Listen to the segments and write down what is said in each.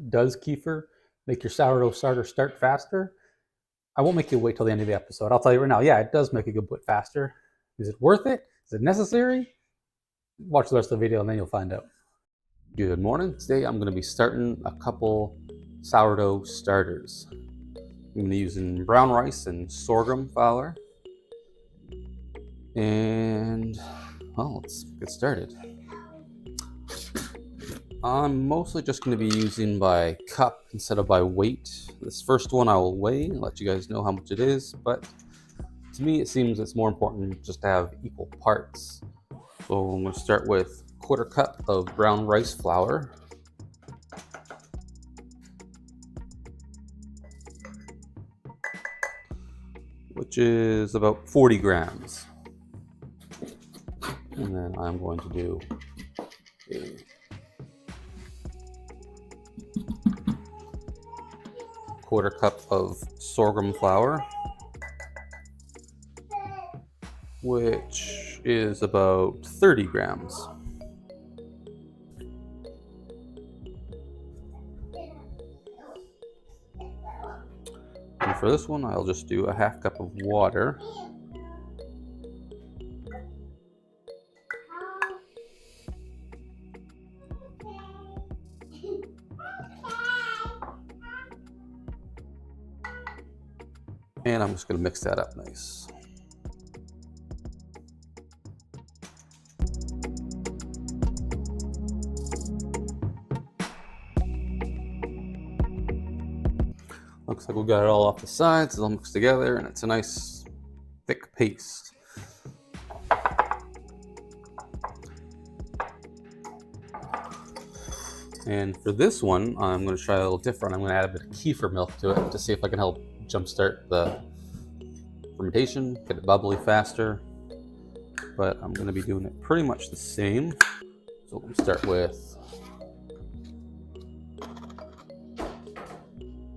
Does kefir make your sourdough starter start faster? I won't make you wait till the end of the episode. I'll tell you right now, yeah, it does make a good bit faster. Is it worth it? Is it necessary? Watch the rest of the video and then you'll find out. Good morning. Today I'm going to be starting a couple sourdough starters. I'm going to be using brown rice and sorghum flour. And, well, let's get started. I'm mostly just going to be using by cup instead of by weight. This first one I will weigh and let you guys know how much it is, but to me it seems it's more important just to have equal parts. So I'm going to start with a 1/4 cup of brown rice flour. Which is about 40 grams. And then I'm going to do a 1/4 cup of sorghum flour, which is about 30 grams. And for this one, I'll just do a 1/2 cup of water. And I'm just going to mix that up nice. Looks like we got it all off the sides, it's all mixed together, and it's a nice thick paste. And for this one, I'm going to try a little different. I'm going to add a bit of kefir milk to it to see if I can help jumpstart the fermentation, get it bubbly faster. But I'm going to be doing it pretty much the same. So we'll start with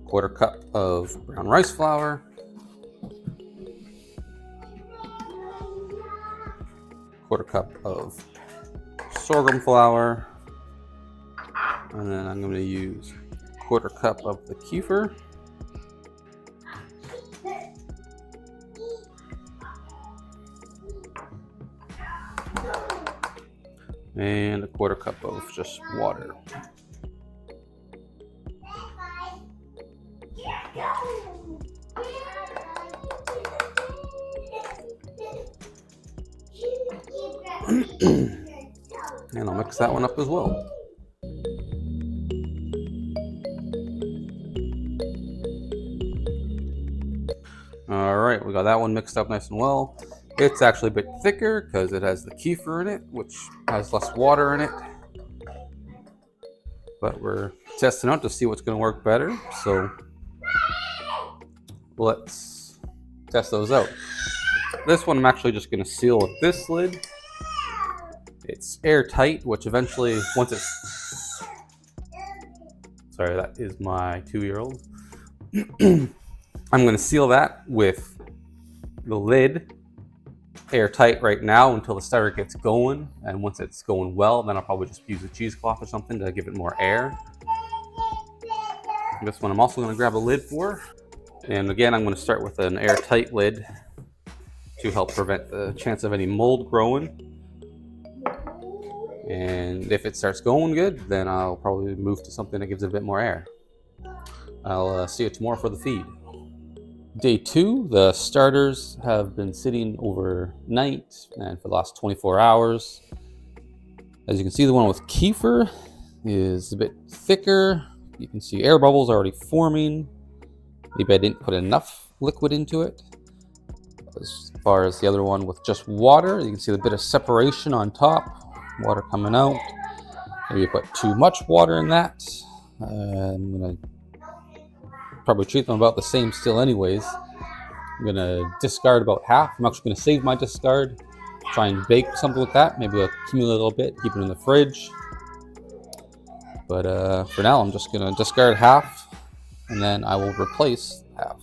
1/4 cup of brown rice flour, 1/4 cup of sorghum flour, and then I'm going to use 1/4 cup of the kefir. And a 1/4 cup of just water. And I'll mix that one up as well. All right, we got that one mixed up nice and well. It's actually a bit thicker because it has the kefir in it, which has less water in it. But we're testing out to see what's going to work better. So let's test those out. This one I'm actually just going to seal with this lid. It's airtight, which eventually, once it's... Sorry, that is my 2-year-old. I'm going to seal that with the lid airtight right now until the starter gets going, and once it's going well, then I'll probably just use a cheesecloth or something to give it more air. This one I'm also going to grab a lid for, and again I'm going to start with an airtight lid to help prevent the chance of any mold growing. And if it starts going good, then I'll probably move to something that gives it a bit more air. I'll see you tomorrow for the feed. Day 2, the starters have been sitting overnight and for the last 24 hours. As you can see, the one with kefir is a bit thicker. You can see air bubbles already forming. Maybe I didn't put enough liquid into it. As far as the other one with just water, you can see the bit of separation on top, water coming out. Maybe you put too much water in that. I'm gonna probably treat them about the same still anyways. I'm gonna discard about half. I'm actually gonna save my discard, try and bake something with that, maybe accumulate a little bit, keep it in the fridge. But for now I'm just gonna discard half and then I will replace half.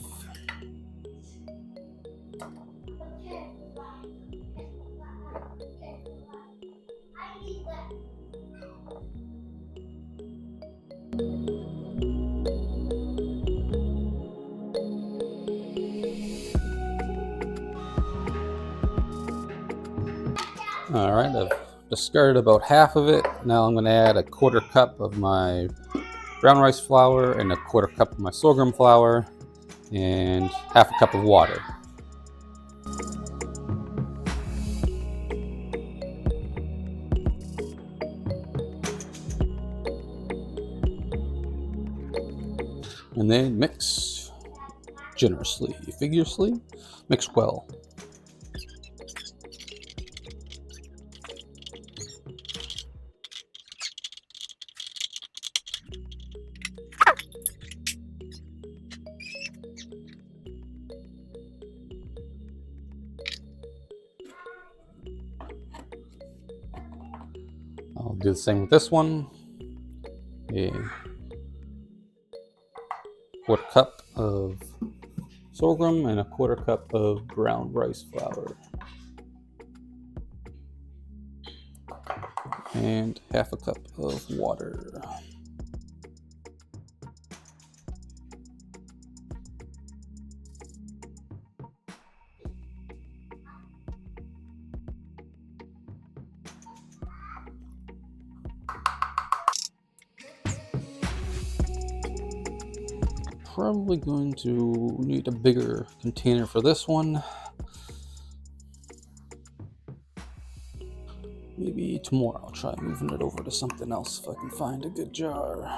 All right, I've discarded about half of it. Now I'm going to add a 1/4 cup of my brown rice flour and a 1/4 cup of my sorghum flour and half a cup of water. And then mix generously, vigorously, mix well. I'll do the same with this one. A 1/4 cup of sorghum and a 1/4 cup of brown rice flour. And half a cup of water. Probably going to need a bigger container for this one. Maybe tomorrow I'll try moving it over to something else if I can find a good jar.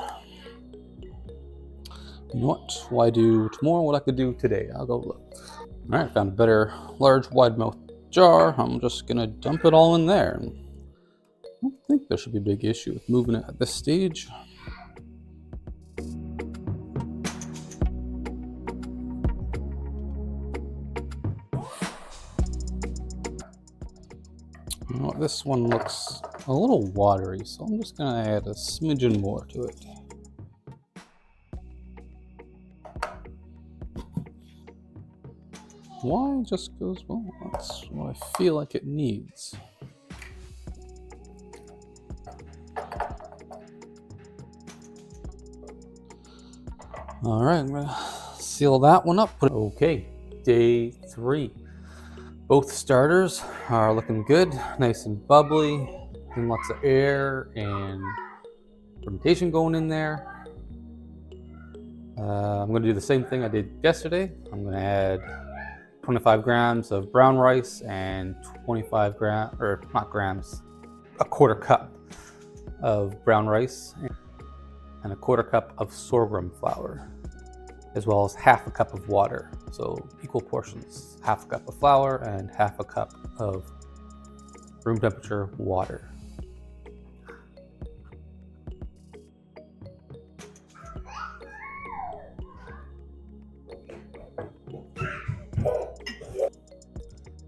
You know what? Why do tomorrow what I could do today? I'll go look. All right, found a better large wide mouth jar. I'm just gonna dump it all in there. I don't think there should be a big issue with moving it at this stage. You know what, this one looks a little watery, so I'm just gonna add a smidgen more to it. Why just goes, well, that's what I feel like it needs. All right, I'm gonna seal that one up. Okay, day 3. Both starters are looking good, nice and bubbly, and lots of air and fermentation going in there. I'm going to do the same thing I did yesterday. I'm going to add 25 grams of brown rice and 25 grams, or not grams, a 1/4 cup of brown rice and a 1/4 cup of sorghum flour, as well as half a cup of water. So equal portions, half a cup of flour and half a cup of room temperature water.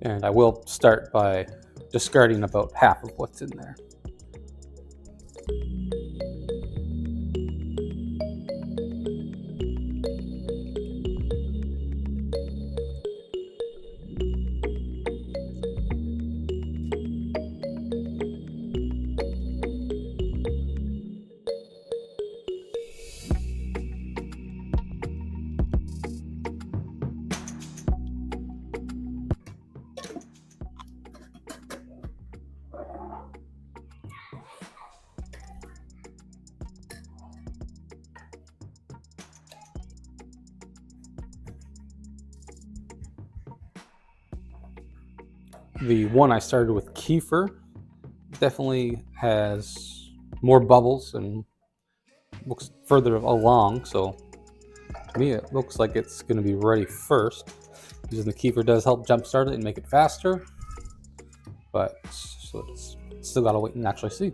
And I will start by discarding about half of what's in there. The one I started with, Kefir, definitely has more bubbles and looks further along, so to me it looks like it's going to be ready first. Using the Kefir does help jumpstart it and make it faster, but so it's still got to wait and actually see.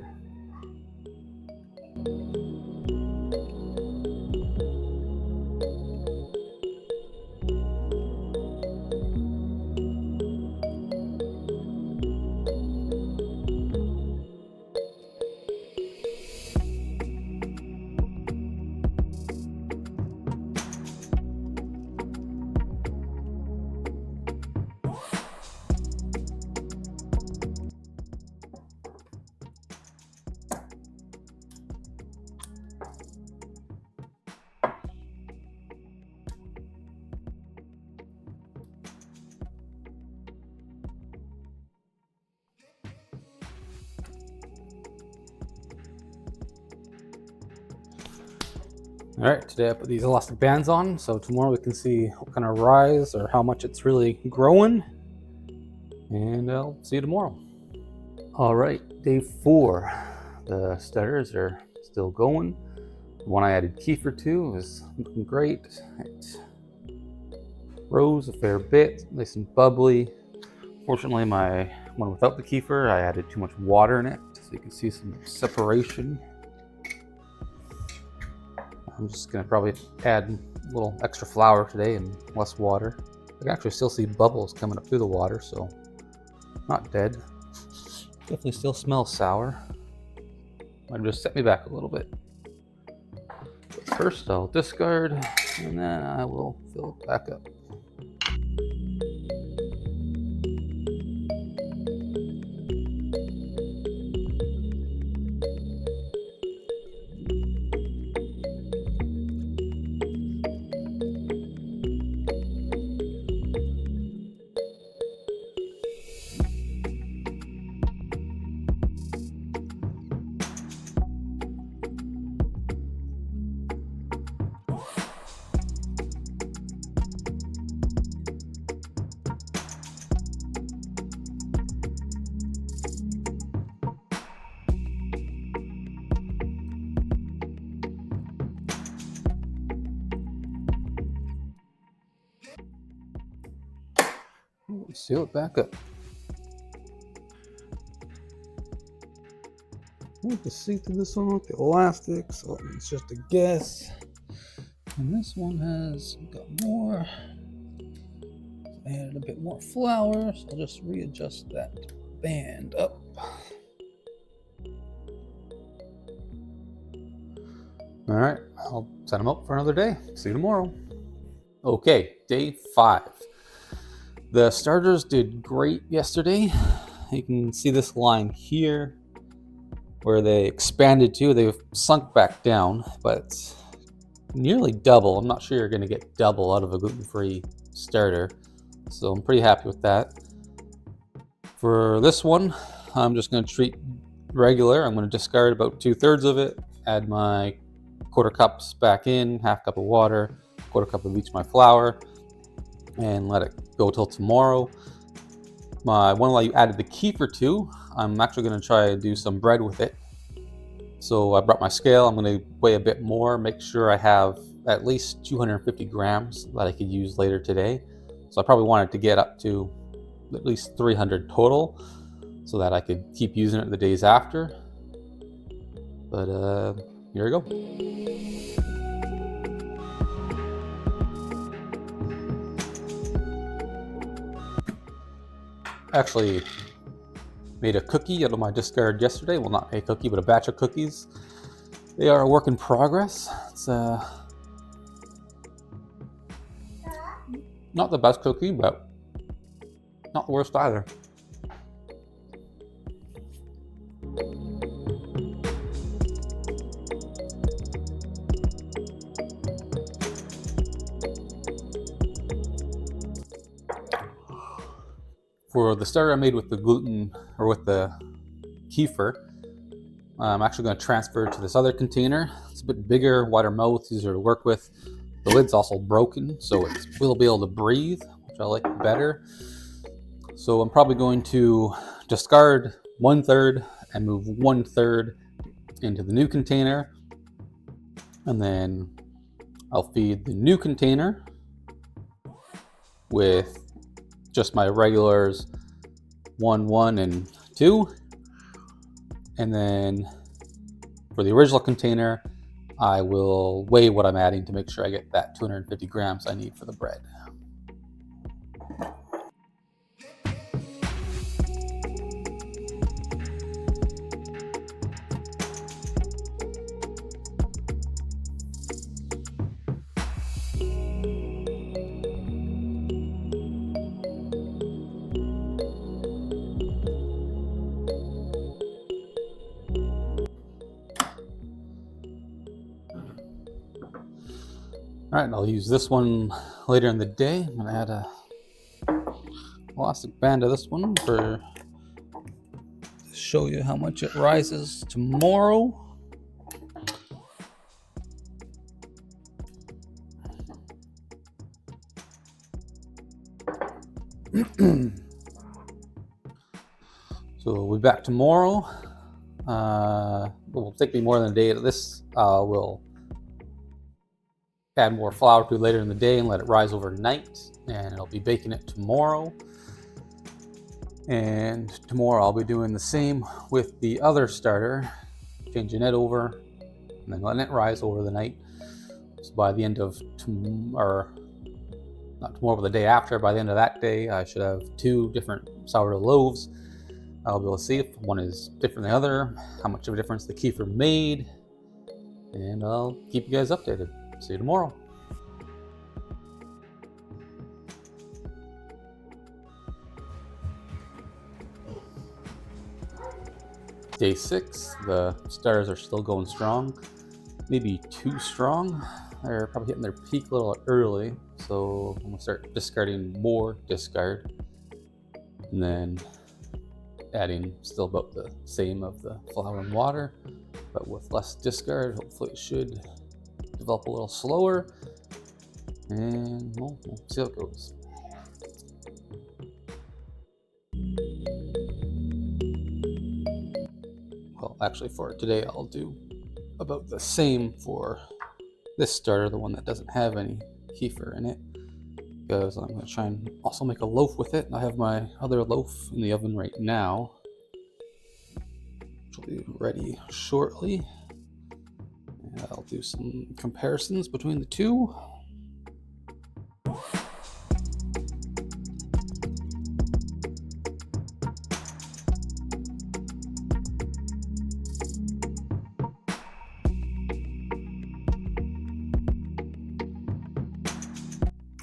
All right, today I put these elastic bands on, so tomorrow we can see what kind of rise or how much it's really growing. And I'll see you tomorrow. All right, day 4. The starters are still going. The one I added kefir to is looking great. It rose a fair bit, nice and bubbly. Fortunately, my one without the kefir, I added too much water in it, so you can see some separation. I'm just gonna probably add a little extra flour today and less water. I can actually still see bubbles coming up through the water, so not dead. Definitely still smells sour. Might just set me back a little bit. But first I'll discard, and then I will fill it back up. Seal it back up. I want to see through this one with the elastic, so it's just a guess. And this one has got more. I added a bit more flour, so I'll just readjust that band up. All right, I'll set them up for another day. See you tomorrow. Okay, day 5. The starters did great yesterday. You can see this line here where they expanded to. They've sunk back down, but nearly double. I'm not sure you're going to get double out of a gluten-free starter, so I'm pretty happy with that. For this one, I'm just going to treat regular. I'm going to discard about 2/3 of it, add my 1/4 cups back in, 1/2 cup of water, 1/4 cup of each of my flour, and let it go till tomorrow. My one that you added the kefir to, I'm actually going to try to do some bread with it. So I brought my scale. I'm going to weigh a bit more, make sure I have at least 250 grams that I could use later today. So I probably wanted to get up to at least 300 total so that I could keep using it the days after. But here we go. Actually made a cookie out of my discard yesterday. Well, not a cookie, but a batch of cookies. They are a work in progress. It's not the best cookie, but not the worst either. For the starter I made with the gluten, or with the kefir, I'm actually going to transfer it to this other container. It's a bit bigger, wider mouth, easier to work with. The lid's also broken, so it will be able to breathe, which I like better. So I'm probably going to discard 1/3 and move 1/3 into the new container. And then I'll feed the new container with just my regulars 1, 1, and 2. And then for the original container, I will weigh what I'm adding to make sure I get that 250 grams I need for the bread. All right, I'll use this one later in the day. I'm gonna add a elastic band to this one to show you how much it rises tomorrow. So we'll be back tomorrow. It will take me more than a day. This will add more flour to it later in the day and let it rise overnight, and I'll be baking it tomorrow. And tomorrow I'll be doing the same with the other starter, changing it over and then letting it rise over the night. So by the end of tomorrow, not tomorrow, but the day after, by the end of that day, I should have 2 different sourdough loaves. I'll be able to see if one is different than the other, how much of a difference the kefir made, and I'll keep you guys updated. See you tomorrow. Day 6, the starters are still going strong, maybe too strong. They're probably hitting their peak a little early, so I'm gonna start discarding more discard, and then adding still about the same of the flour and water, but with less discard. Hopefully it should develop a little slower, and we'll see how it goes. Well, actually for today I'll do about the same for this starter, the one that doesn't have any kefir in it, because I'm going to try and also make a loaf with it. I have my other loaf in the oven right now, which will be ready shortly. And I'll do some comparisons between the two.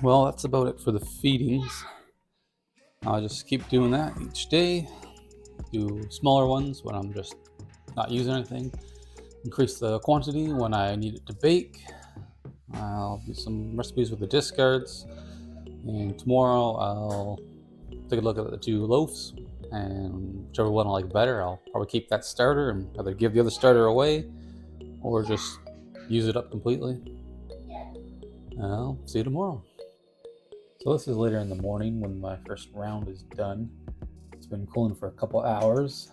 Well, that's about it for the feedings. I'll just keep doing that each day. Do smaller ones when I'm just not using anything. Increase the quantity when I need it to bake. I'll do some recipes with the discards. And tomorrow I'll take a look at the 2 loaves, and whichever one I like better, I'll probably keep that starter and either give the other starter away or just use it up completely. I'll see you tomorrow. So this is later in the morning when my first round is done. It's been cooling for a couple hours.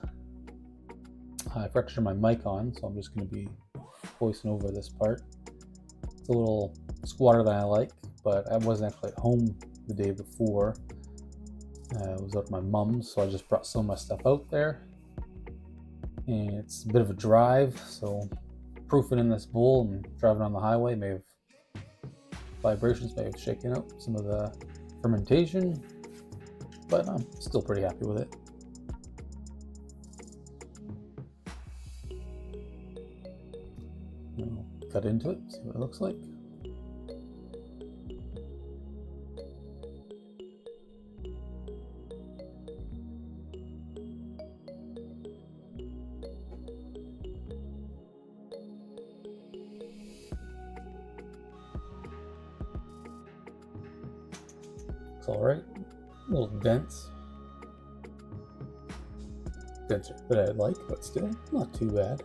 I forgot to turn my mic on, so I'm just going to be voicing over this part. It's a little squatter than I like, but I wasn't actually at home the day before. I was at my mom's, so I just brought some of my stuff out there. And it's a bit of a drive, so proofing in this bowl and driving on the highway may have vibrations may have shaken up some of the fermentation, but I'm still pretty happy with it. I'll cut into it, see what it looks like. It's all right, a little dense. Denser than I'd like, but still not too bad.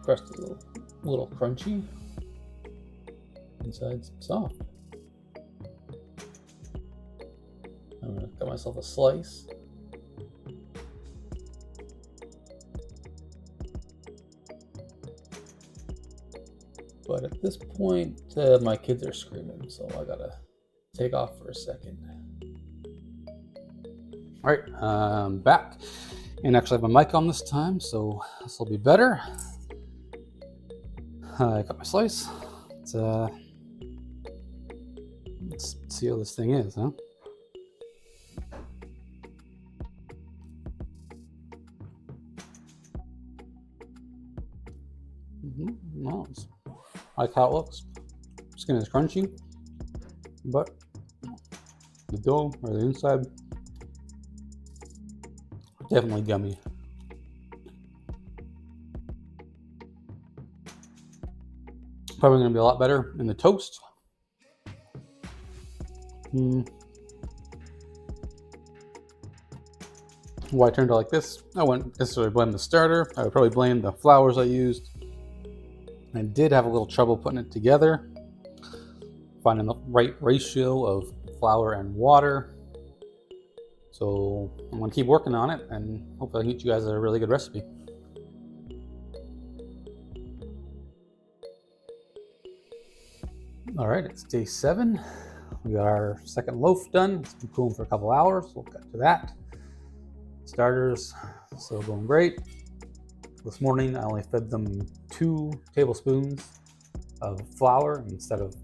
Crust is a little crunchy. Inside's soft. I'm gonna cut myself a slice. But at this point, my kids are screaming, so I gotta take off for a second. All right, I'm back, and actually I have my mic on this time, so this will be better. I got my slice. Let's see how this thing is, huh? No, I like how it looks. Skin is crunchy, but the dough or the inside, definitely gummy. Probably going to be a lot better in the toast. Why I turned it like this, I wouldn't necessarily blame the starter. I would probably blame the flours I used. I did have a little trouble putting it together. finding the right ratio of flour and water. So I'm gonna keep working on it, and hopefully I can get you guys a really good recipe. All right, it's day 7. We got our second loaf done. It's been cooling for a couple hours. We'll get to that. Starters still going great. This morning I only fed them 2 tablespoons of flour instead of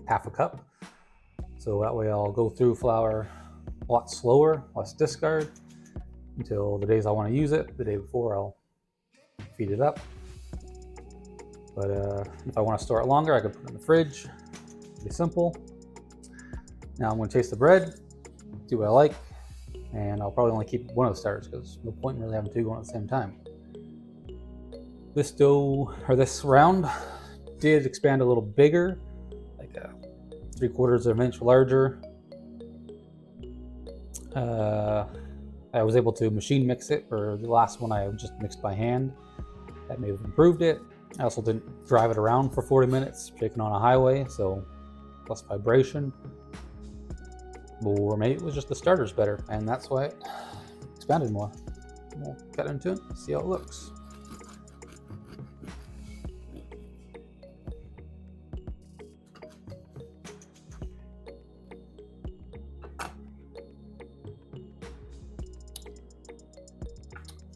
half a cup. So that way I'll go through flour a lot slower, less discard, until the days I want to use it. The day before I'll feed it up. But if I want to store it longer, I can put it in the fridge. Pretty simple. Now I'm going to taste the bread, see what I like, and I'll probably only keep one of the starters because no point in really having 2 going at the same time. This dough, or this round, did expand a little bigger, like 3/4 of an inch larger. I was able to machine mix it, or the last one I just mixed by hand. That may have improved it. I also didn't drive it around for 40 minutes, shaking on a highway, so less vibration. Or maybe it was just the starters better, and that's why it expanded more. We'll cut into it, see how it looks.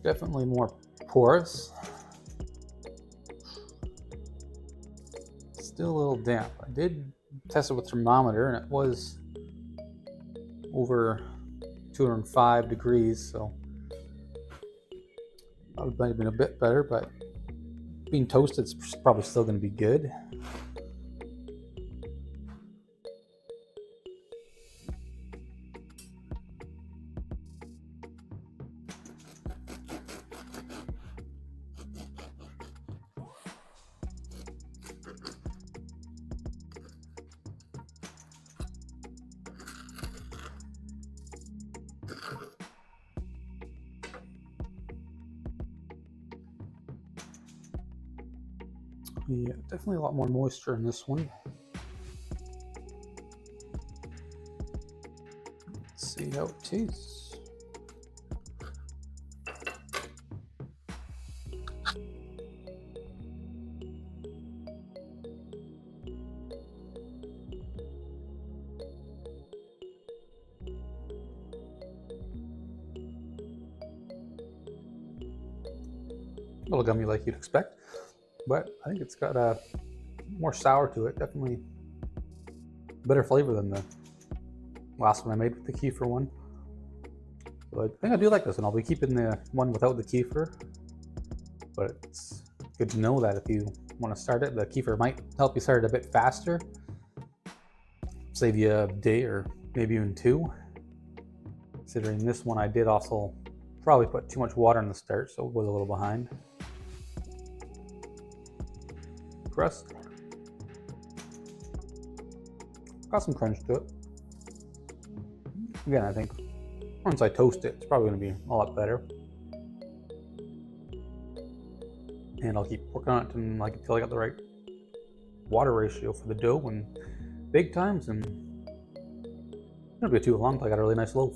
Definitely more porous. Still a little damp. I did test it with a thermometer and it was over 205 degrees, so that might have been a bit better, but being toasted, it's probably still going to be good. Yeah, definitely a lot more moisture in this one. Let's see how it tastes. A little gummy like you'd expect, but I think it's got a more sour to it. Definitely better flavor than the last one I made with the kefir one. So I think I do like this one. I'll be keeping the one without the kefir, but it's good to know that if you want to start it, the kefir might help you start it a bit faster, save you a day or maybe even 2. Considering this one I did also probably put too much water in the start, so it was a little behind. Crust. Got some crunch to it. Again, I think once I toast it, it's probably going to be a lot better. And I'll keep working on it until I got the right water ratio for the dough and bake times, and it won't be too long until I got a really nice loaf.